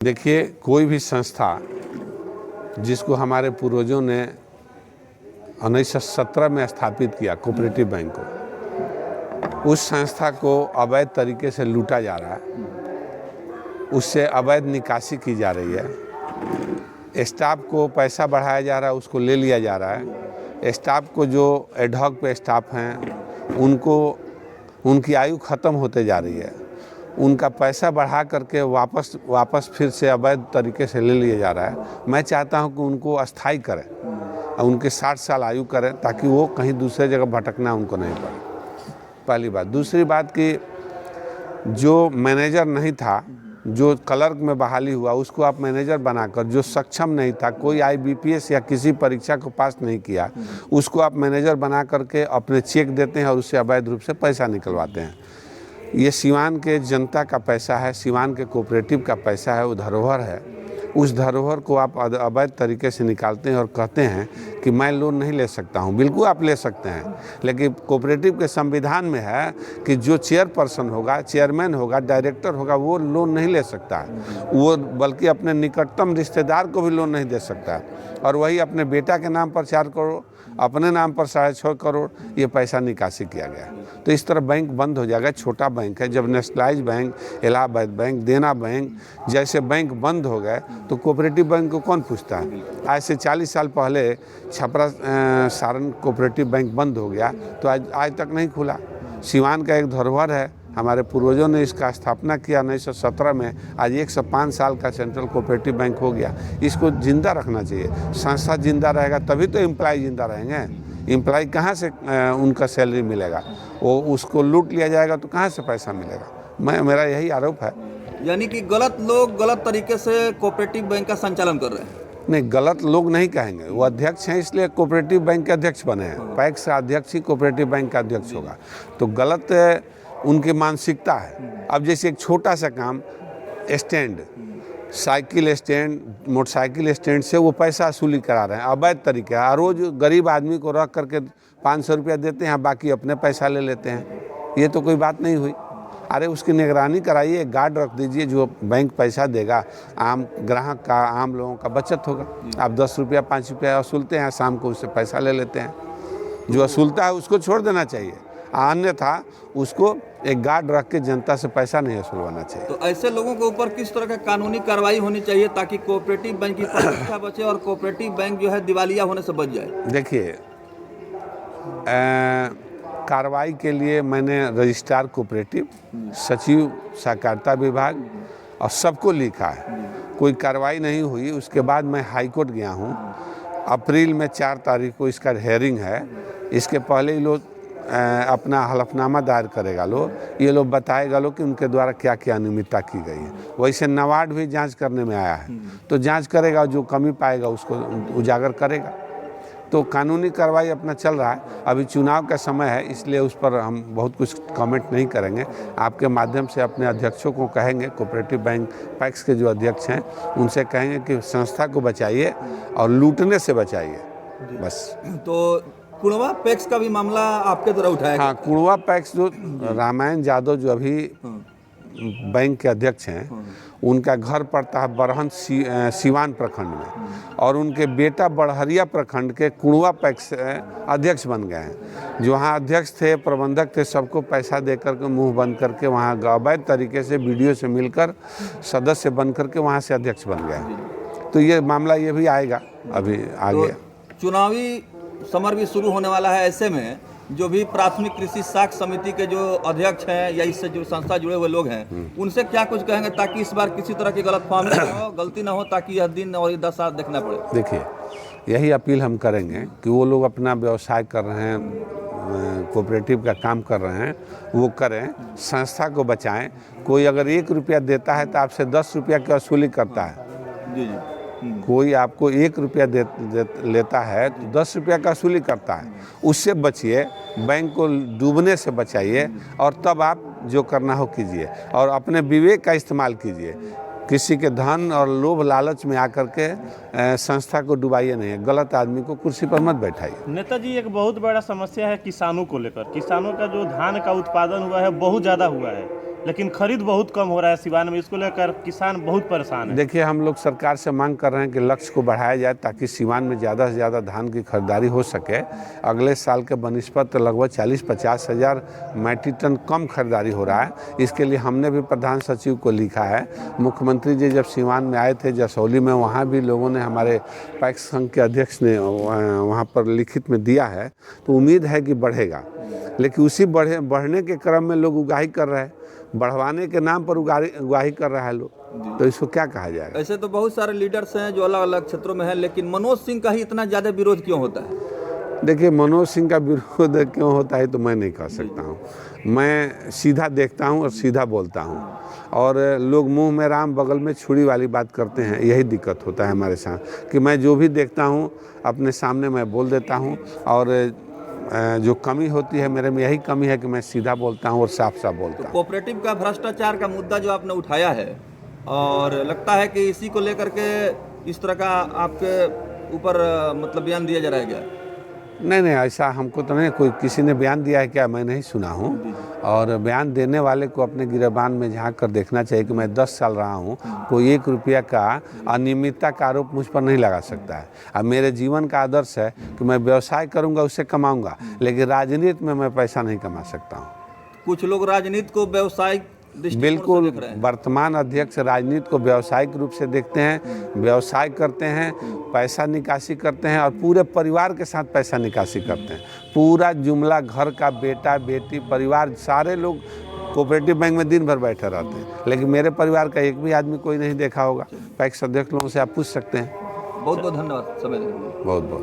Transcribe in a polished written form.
देखिए, कोई भी संस्था जिसको हमारे पूर्वजों ने 1917 में स्थापित किया, कोऑपरेटिव बैंक को, उस संस्था को अवैध तरीके से लूटा जा रहा है, उससे अवैध निकासी की जा रही है, स्टाफ को पैसा बढ़ाया जा रहा है, उसको ले लिया जा रहा है। स्टाफ को जो एडहॉक पे स्टाफ हैं उनकी आयु ख़त्म होते जा रही है, उनका पैसा बढ़ा करके वापस फिर से अवैध तरीके से ले लिया जा रहा है। मैं चाहता हूं कि उनको अस्थायी करें और उनके 60 साल आयु करें ताकि वो कहीं दूसरे जगह भटकना उनको नहीं पड़े। पहली बात। दूसरी बात कि जो मैनेजर नहीं था, जो क्लर्क में बहाली हुआ, उसको आप मैनेजर बनाकर, जो सक्षम नहीं था, कोई IBPS या किसी परीक्षा को पास नहीं किया, उसको आप मैनेजर बना करके अपने चेक देते हैं और उससे अवैध रूप से पैसा निकलवाते हैं। ये सिवान के जनता का पैसा है, सिवान के कोऑपरेटिव का पैसा है, वो धरोहर है। उस धरोहर को आप अवैध तरीके से निकालते हैं और कहते हैं कि मैं लोन नहीं ले सकता हूं। बिल्कुल आप ले सकते हैं, लेकिन कोऑपरेटिव के संविधान में है कि जो चेयरपर्सन होगा, चेयरमैन होगा, डायरेक्टर होगा, वो लोन नहीं ले सकता है। वो बल्कि अपने निकटतम रिश्तेदार को भी लोन नहीं दे सकता है। और वही अपने बेटा के नाम पर 4 करोड़, अपने नाम पर 6.5 करोड़ ये पैसा निकासी किया गया। तो इस तरह बैंक बंद हो जाएगा। छोटा बैंक है। जब नेशनलाइज बैंक, इलाहाबाद बैंक, देना बैंक जैसे बैंक बंद हो गए तो कोऑपरेटिव बैंक को कौन पूछता है। आज से 40 साल पहले छपरा सारण कोऑपरेटिव बैंक बंद हो गया तो आज तक नहीं खुला। सिवान का एक धरोहर है, हमारे पूर्वजों ने इसका स्थापना किया 1917 में। आज 105 साल का सेंट्रल कोऑपरेटिव बैंक हो गया। इसको जिंदा रखना चाहिए। संस्था जिंदा रहेगा तभी तो एम्प्लॉय जिंदा रहेंगे। एम्प्लॉय कहाँ से उनका सैलरी मिलेगा? वो उसको लूट लिया जाएगा तो कहाँ से पैसा मिलेगा? मेरा यही आरोप है। यानी कि गलत लोग गलत तरीके से कोऑपरेटिव बैंक का संचालन कर रहे हैं। नहीं, गलत लोग नहीं कहेंगे, वो अध्यक्ष हैं इसलिए कोऑपरेटिव बैंक के अध्यक्ष बने हैं। पैक्स का अध्यक्ष ही कोऑपरेटिव बैंक का अध्यक्ष होगा। तो गलत उनकी मानसिकता है। अब जैसे एक छोटा सा काम, stand, cycle stand, motorcycle stand से वो पैसा वसूली करा रहे हैं अवैध तरीके। और रोज गरीब आदमी को रख करके 500 रुपया देते हैं, बाकी अपने पैसा ले लेते हैं। ये तो कोई बात नहीं हुई। अरे उसकी निगरानी कराइए, गार्ड रख दीजिए, जो बैंक पैसा देगा आम ग्राहक का, आम लोगों का बचत होगा। आप 10 रुपया 5 रुपया वसूलते हैं, शाम को उससे पैसा ले लेते हैं। जो वसूलता है उसको छोड़ देना चाहिए, अन्यथा उसको एक गार्ड रख के जनता से पैसा नहीं वसूलवाना चाहिए। तो ऐसे लोगों के ऊपर किस तरह का कानूनी कार्रवाई होनी चाहिए ताकि कोऑपरेटिव बैंक की प्रतिष्ठा बचे और कोऑपरेटिव बैंक जो है दिवालिया होने से बच जाए? देखिए, कार्रवाई के लिए मैंने रजिस्ट्रार कोऑपरेटिव, सचिव सहकारिता विभाग और सबको लिखा है। कोई कार्रवाई नहीं हुई। उसके बाद मैं हाईकोर्ट गया हूँ। अप्रैल में 4 तारीख को इसका हेयरिंग है। इसके पहले ही लोग अपना हलफनामा दायर करेगा लोग, ये लोग बताएगा लोग कि उनके द्वारा क्या क्या अनियमितता की गई है। वैसे नाबार्ड भी जांच करने में आया है, तो जांच करेगा, जो कमी पाएगा उसको उजागर करेगा। तो कानूनी कार्रवाई अपना चल रहा है। अभी चुनाव का समय है, इसलिए उस पर हम बहुत कुछ कमेंट नहीं करेंगे। आपके माध्यम से अपने अध्यक्षों को कहेंगे, कोऑपरेटिव बैंक पैक्स के जो अध्यक्ष हैं उनसे कहेंगे कि संस्था को बचाइए और लूटने से बचाइए, बस। तो कुड़वा पैक्स का भी मामला आपके द्वारा उठाया? हाँ, कुड़वा पैक्स जो रामायण यादव जो अभी बैंक के अध्यक्ष हैं, उनका घर पड़ता है बरहन सिवान प्रखंड में, और उनके बेटा बड़हरिया प्रखंड के कुड़वा पैक्स अध्यक्ष बन गए हैं। जो वहाँ अध्यक्ष थे, प्रबंधक थे, सबको पैसा दे करके मुँह बंद करके वहाँ अवैध तरीके से BDO से मिलकर सदस्य बन करके वहाँ से अध्यक्ष बन गए। तो ये मामला ये भी आएगा अभी आगे। तो चुनावी समर भी शुरू होने वाला है। ऐसे में जो भी प्राथमिक कृषि साख समिति के जो अध्यक्ष हैं या इससे जो संस्था जुड़े हुए लोग हैं, उनसे क्या कुछ कहेंगे ताकि इस बार किसी तरह की गलतफहमी न हो, गलती ना हो, ताकि यह दिन और 10 साल देखना पड़े? देखिए, यही अपील हम करेंगे कि वो लोग अपना व्यवसाय कर रहे हैं, कोऑपरेटिव का काम कर रहे हैं, वो करें, संस्था को बचाएं। कोई अगर 1 रुपया देता है तो आपसे 10 रुपया की वसूली करता है। जी जी। कोई आपको 1 रुपया लेता है तो 10 रुपया का वसूली करता है। उससे बचिए, बैंक को डूबने से बचाइए, और तब आप जो करना हो कीजिए और अपने विवेक का इस्तेमाल कीजिए। किसी के धन और लोभ लालच में आकर के संस्था को डुबाइए नहीं, गलत आदमी को कुर्सी पर मत बैठाइए। नेताजी, एक बहुत बड़ा समस्या है किसानों को लेकर। किसानों का जो धान का उत्पादन हुआ है बहुत ज़्यादा हुआ है, लेकिन खरीद बहुत कम हो रहा है सिवान में, इसको लेकर किसान बहुत परेशान है। देखिए, हम लोग सरकार से मांग कर रहे हैं कि लक्ष्य को बढ़ाया जाए ताकि सिवान में ज़्यादा से ज़्यादा धान की खरीदारी हो सके। अगले साल के बनिस्पत लगभग 40-50 हज़ार मैट्रिक टन कम खरीदारी हो रहा है। इसके लिए हमने भी प्रधान सचिव को लिखा है। मुख्यमंत्री जी जब सिवान में आए थे जसौली में, वहाँ भी लोगों ने, हमारे पैक्स संघ के अध्यक्ष ने वहाँ पर लिखित में दिया है। तो उम्मीद है कि बढ़ेगा, लेकिन उसी बढ़ने के क्रम में लोग उगाही कर रहे हैं, बढ़वाने के नाम पर उगाही कर रहा है लोग, तो इसको क्या कहा जाएगा। ऐसे तो बहुत सारे लीडर्स हैं जो अलग अलग क्षेत्रों में हैं, लेकिन मनोज सिंह का ही इतना ज़्यादा विरोध क्यों होता है? देखिए, मनोज सिंह का विरोध क्यों होता है तो मैं नहीं कह सकता हूँ। मैं सीधा देखता हूँ और सीधा बोलता हूँ, और लोग मुंह में राम बगल में छुरी वाली बात करते हैं। यही दिक्कत होता है हमारे साथ कि मैं जो भी देखता हूँ अपने सामने मैं बोल देता हूँ, और जो कमी होती है मेरे में, यही कमी है कि मैं सीधा बोलता हूँ और साफ साफ बोलता हूँ। कोऑपरेटिव का भ्रष्टाचार का मुद्दा जो आपने उठाया है, और लगता है कि इसी को लेकर के इस तरह का आपके ऊपर मतलब बयान दिया जा रहा है क्या? नहीं, ऐसा हमको तो नहीं, कोई किसी ने बयान दिया है क्या, मैं नहीं सुना हूँ। और बयान देने वाले को अपने गिरबान में झांक कर देखना चाहिए कि मैं 10 साल रहा हूँ, कोई 1 रुपया का अनियमितता का आरोप मुझ पर नहीं लगा सकता है। अब मेरे जीवन का आदर्श है कि मैं व्यवसाय करूँगा, उससे कमाऊँगा, लेकिन राजनीति में मैं पैसा नहीं कमा सकता हूँ। कुछ लोग राजनीति को व्यवसायिक दृष्टिकोण से बिल्कुल, देख रहे हैं। वर्तमान अध्यक्ष राजनीति को व्यावसायिक रूप से देखते हैं, व्यवसाय करते हैं, पैसा निकासी करते हैं, और पूरे परिवार के साथ पैसा निकासी करते हैं। पूरा जुमला, घर का बेटा बेटी परिवार, सारे लोग कोऑपरेटिव बैंक में दिन भर बैठे रहते हैं, लेकिन मेरे परिवार का एक भी आदमी कोई नहीं देखा होगा। पैक्स अध्यक्ष लोगों से आप पूछ सकते हैं। बहुत बहुत धन्यवाद समय देने के लिए। बहुत बहुत।